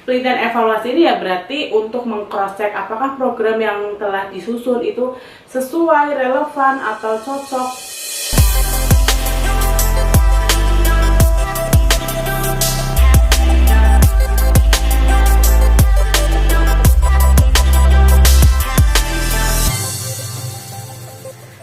Penelitian evaluasi ini ya berarti untuk meng-cross-check apakah program yang telah disusun itu sesuai, relevan, atau cocok.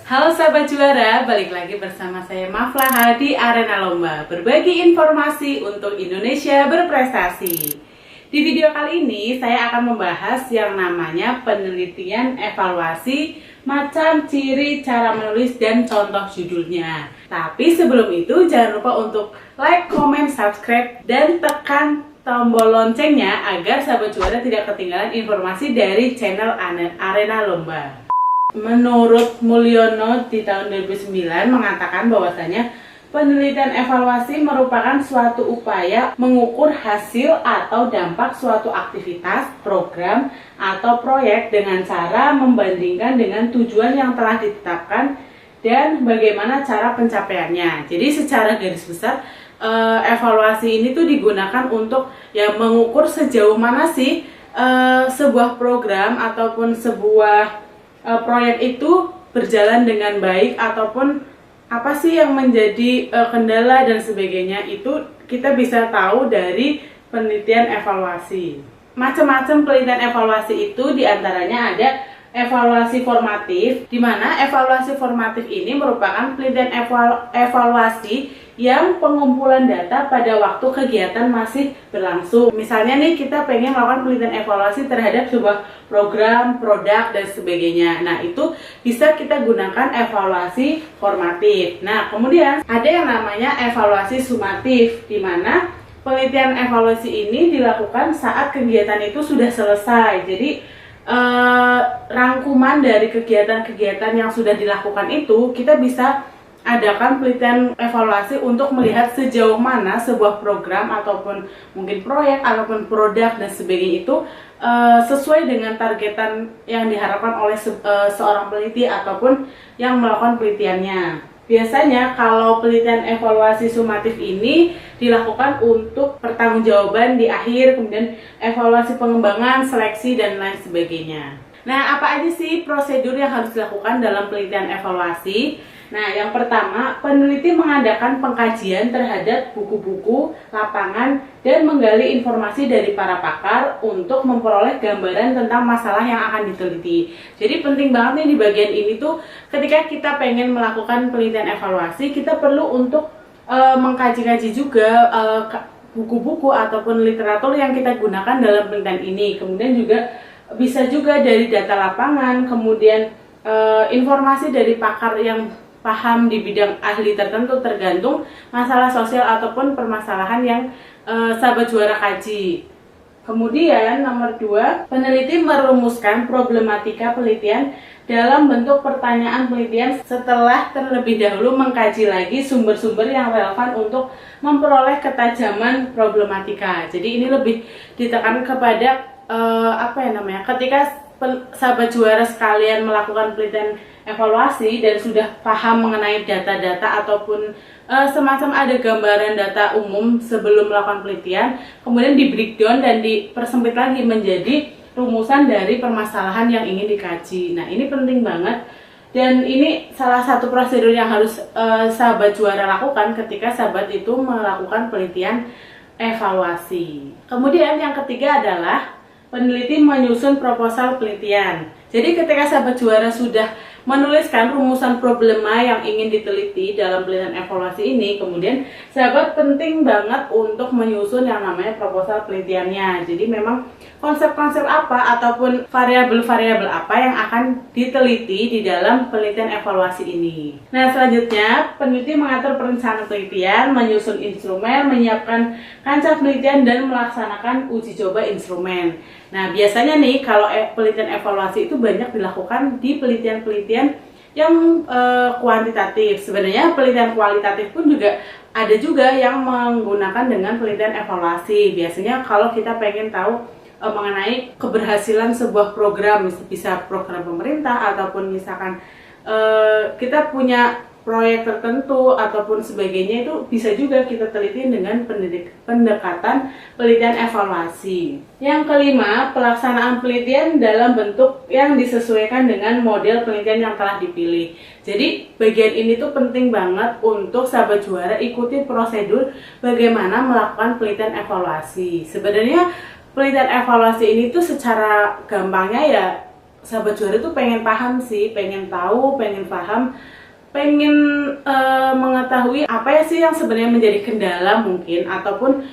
Halo sahabat juara, balik lagi bersama saya Maflaha di Arena Lomba, berbagi informasi untuk Indonesia berprestasi. Di video kali ini saya akan membahas yang namanya penelitian evaluasi, macam, ciri, cara menulis, dan contoh judulnya. Tapi sebelum itu jangan lupa untuk like, comment, subscribe, dan tekan tombol loncengnya agar sahabat juara tidak ketinggalan informasi dari channel Arena Lomba. Menurut Mulyono di tahun 2009 mengatakan bahwasanya penelitian evaluasi merupakan suatu upaya mengukur hasil atau dampak suatu aktivitas, program, atau proyek dengan cara membandingkan dengan tujuan yang telah ditetapkan dan bagaimana cara pencapaiannya. Jadi secara garis besar evaluasi ini tuh digunakan untuk ya mengukur sejauh mana sih sebuah program ataupun sebuah proyek itu berjalan dengan baik ataupun apa sih yang menjadi kendala dan sebagainya. Itu kita bisa tahu dari penelitian evaluasi. Macam-macam penelitian evaluasi itu diantaranya ada evaluasi formatif, di mana evaluasi formatif ini merupakan penelitian evaluasi yang pengumpulan data pada waktu kegiatan masih berlangsung. Misalnya nih kita pengen melakukan penelitian evaluasi terhadap sebuah program, produk, dan sebagainya. Nah itu bisa kita gunakan evaluasi formatif. Nah kemudian ada yang namanya evaluasi sumatif, di mana penelitian evaluasi ini dilakukan saat kegiatan itu sudah selesai. Jadi rangkuman dari kegiatan-kegiatan yang sudah dilakukan itu kita bisa adakan penelitian evaluasi untuk melihat sejauh mana sebuah program ataupun mungkin proyek ataupun produk dan sebagainya itu sesuai dengan targetan yang diharapkan oleh seorang peneliti ataupun yang melakukan penelitiannya. Biasanya kalau penelitian evaluasi sumatif ini dilakukan untuk pertanggungjawaban di akhir, kemudian evaluasi pengembangan, seleksi, dan lain sebagainya. Nah, apa aja sih prosedur yang harus dilakukan dalam penelitian evaluasi? Nah, yang pertama, peneliti mengadakan pengkajian terhadap buku-buku, lapangan, dan menggali informasi dari para pakar untuk memperoleh gambaran tentang masalah yang akan diteliti. Jadi penting banget nih di bagian ini tuh, ketika kita pengen melakukan penelitian evaluasi, kita perlu untuk mengkaji-kaji juga buku-buku ataupun literatur yang kita gunakan dalam penelitian ini. Kemudian juga bisa juga dari data lapangan, kemudian informasi dari pakar yang paham di bidang ahli tertentu, tergantung masalah sosial ataupun permasalahan yang sahabat juara kaji. Kemudian nomor 2, peneliti merumuskan problematika penelitian dalam bentuk pertanyaan penelitian setelah terlebih dahulu mengkaji lagi sumber-sumber yang relevan untuk memperoleh ketajaman problematika. Jadi ini lebih ditekan kepada ketika sahabat juara sekalian melakukan penelitian evaluasi dan sudah paham mengenai data-data ataupun semacam ada gambaran data umum sebelum melakukan penelitian, kemudian di breakdown dan dipersempit lagi menjadi rumusan dari permasalahan yang ingin dikaji. Nah ini penting banget dan ini salah satu prosedur yang harus sahabat juara lakukan ketika sahabat itu melakukan penelitian evaluasi. Kemudian yang ketiga adalah peneliti menyusun proposal penelitian. Jadi ketika sahabat juara sudah menuliskan rumusan problema yang ingin diteliti dalam penelitian evaluasi ini, kemudian sahabat penting banget untuk menyusun yang namanya proposal penelitiannya. Jadi memang konsep-konsep apa ataupun variabel-variabel apa yang akan diteliti di dalam penelitian evaluasi ini. Nah selanjutnya, peneliti mengatur perencanaan penelitian, menyusun instrumen, menyiapkan kancah penelitian, dan melaksanakan uji coba instrumen. Nah biasanya nih kalau penelitian evaluasi itu banyak dilakukan di penelitian-penelitian yang kuantitatif. Sebenarnya penelitian kualitatif pun juga ada juga yang menggunakan dengan penelitian evaluasi. Biasanya kalau kita pengen tahu mengenai keberhasilan sebuah program, bisa program pemerintah ataupun misalkan kita punya proyek tertentu ataupun sebagainya itu bisa juga kita teliti dengan pendekatan penelitian evaluasi. Yang kelima, pelaksanaan penelitian dalam bentuk yang disesuaikan dengan model penelitian yang telah dipilih. Jadi bagian ini tuh penting banget untuk sahabat juara ikuti prosedur bagaimana melakukan penelitian evaluasi. Sebenarnya penelitian evaluasi ini tuh secara gampangnya ya sahabat juara tuh pengen paham sih, pengen tahu, pengen paham, pengen mengetahui apa ya sih yang sebenarnya menjadi kendala mungkin, ataupun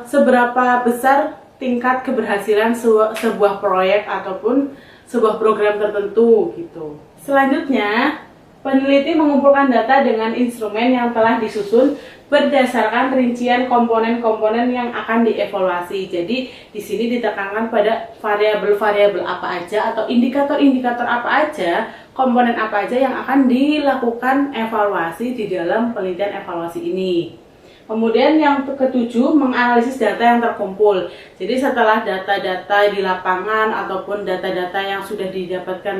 seberapa besar tingkat keberhasilan sebuah proyek ataupun sebuah program tertentu gitu. Selanjutnya, peneliti mengumpulkan data dengan instrumen yang telah disusun berdasarkan rincian komponen-komponen yang akan dievaluasi. Jadi di sini ditekankan pada variabel-variabel apa aja atau indikator-indikator apa aja, komponen apa aja yang akan dilakukan evaluasi di dalam penelitian evaluasi ini. Kemudian yang ketujuh, menganalisis data yang terkumpul. Jadi setelah data-data di lapangan ataupun data-data yang sudah didapatkan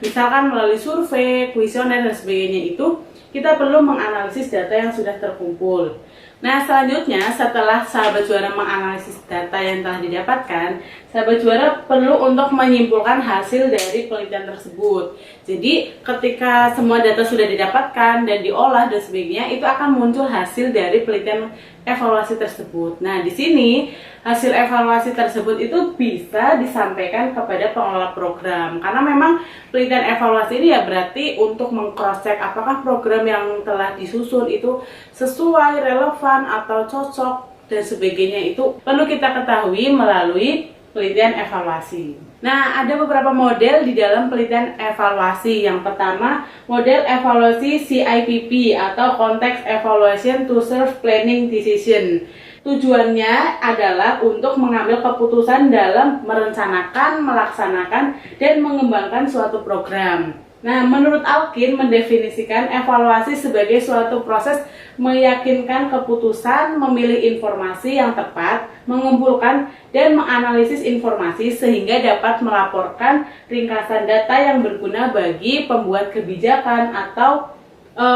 misalkan melalui survei, kuesioner dan sebagainya itu, kita perlu menganalisis data yang sudah terkumpul. Nah, selanjutnya setelah sahabat juara menganalisis data yang telah didapatkan, sahabat juara perlu untuk menyimpulkan hasil dari penelitian tersebut. Jadi, ketika semua data sudah didapatkan dan diolah dan sebagainya, itu akan muncul hasil dari penelitian evaluasi tersebut. Nah, di sini hasil evaluasi tersebut itu bisa disampaikan kepada pengelola program. Karena memang penelitian evaluasi ini ya berarti untuk meng-cross-check apakah program yang telah disusun itu sesuai, relevan, atau cocok dan sebagainya, itu perlu kita ketahui melalui penelitian evaluasi. Nah, ada beberapa model di dalam penelitian evaluasi. Yang pertama, model evaluasi CIPP atau Context Evaluation to Serve Planning Decision. Tujuannya adalah untuk mengambil keputusan dalam merencanakan, melaksanakan, dan mengembangkan suatu program. Nah, menurut Alkin mendefinisikan evaluasi sebagai suatu proses meyakinkan keputusan, memilih informasi yang tepat, mengumpulkan dan menganalisis informasi sehingga dapat melaporkan ringkasan data yang berguna bagi pembuat kebijakan atau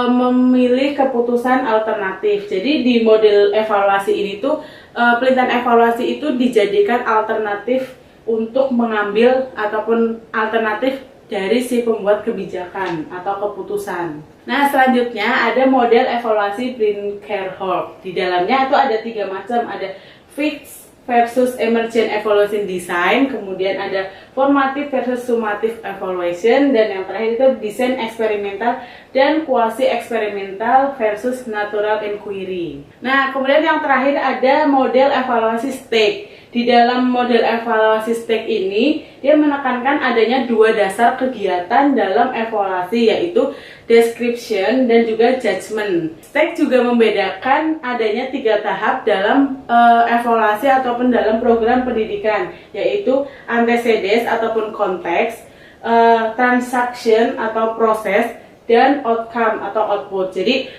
memilih keputusan alternatif. Jadi di model evaluasi ini tuh penelitian evaluasi itu dijadikan alternatif untuk mengambil ataupun alternatif dari si pembuat kebijakan atau keputusan. Nah, selanjutnya ada model evaluasi Brinkerhoff. Di dalamnya itu ada 3 macam, ada fixed versus emergent evaluation design, kemudian ada formative versus summative evaluation, dan yang terakhir itu desain eksperimental dan quasi eksperimental versus natural inquiry. Nah, kemudian yang terakhir ada model evaluasi stake. Di dalam model evaluasi stake ini, dia menekankan adanya 2 dasar kegiatan dalam evaluasi, yaitu description dan juga judgment. Stake juga membedakan adanya 3 tahap dalam evaluasi ataupun dalam program pendidikan, yaitu antecedents ataupun konteks, transaction atau proses, dan outcome atau output. Jadi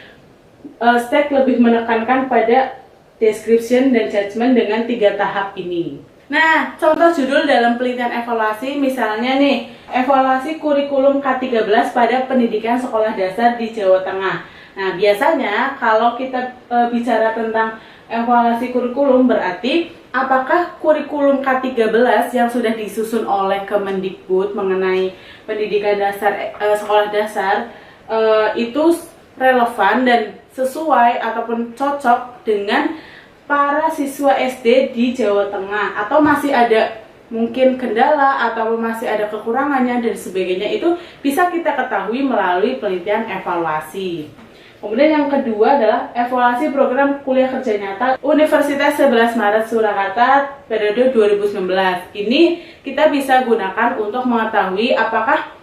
stake lebih menekankan pada description dan judgment dengan 3 tahap ini. Nah, contoh judul dalam penelitian evaluasi misalnya nih, evaluasi kurikulum K13 pada pendidikan sekolah dasar di Jawa Tengah. Nah, biasanya kalau kita bicara tentang evaluasi kurikulum berarti apakah kurikulum K13 yang sudah disusun oleh Kemendikbud mengenai pendidikan dasar sekolah dasar itu relevan dan sesuai ataupun cocok dengan para siswa SD di Jawa Tengah, atau masih ada mungkin kendala atau masih ada kekurangannya dan sebagainya, itu bisa kita ketahui melalui penelitian evaluasi. Kemudian yang kedua adalah evaluasi program kuliah kerja nyata Universitas 11 Maret Surakarta periode 2019. Ini kita bisa gunakan untuk mengetahui apakah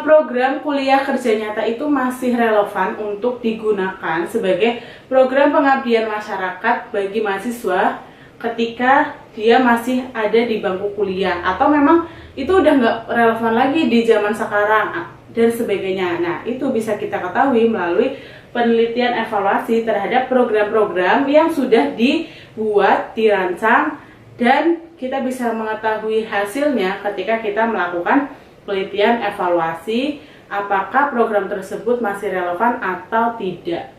program kuliah kerja nyata itu masih relevan untuk digunakan sebagai program pengabdian masyarakat bagi mahasiswa ketika dia masih ada di bangku kuliah, atau memang itu udah nggak relevan lagi di zaman sekarang dan sebagainya. Nah, itu bisa kita ketahui melalui penelitian evaluasi terhadap program-program yang sudah dibuat, dirancang, dan kita bisa mengetahui hasilnya ketika kita melakukan penelitian evaluasi apakah program tersebut masih relevan atau tidak.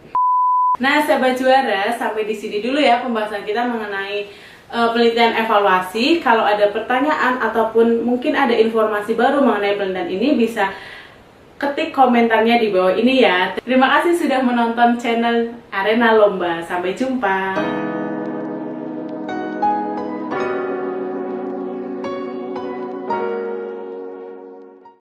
Nah, sahabat juara, sampai di sini dulu ya pembahasan kita mengenai penelitian evaluasi. Kalau ada pertanyaan ataupun mungkin ada informasi baru mengenai penelitian ini, bisa ketik komentarnya di bawah ini ya. Terima kasih sudah menonton channel Arena Lomba. Sampai jumpa.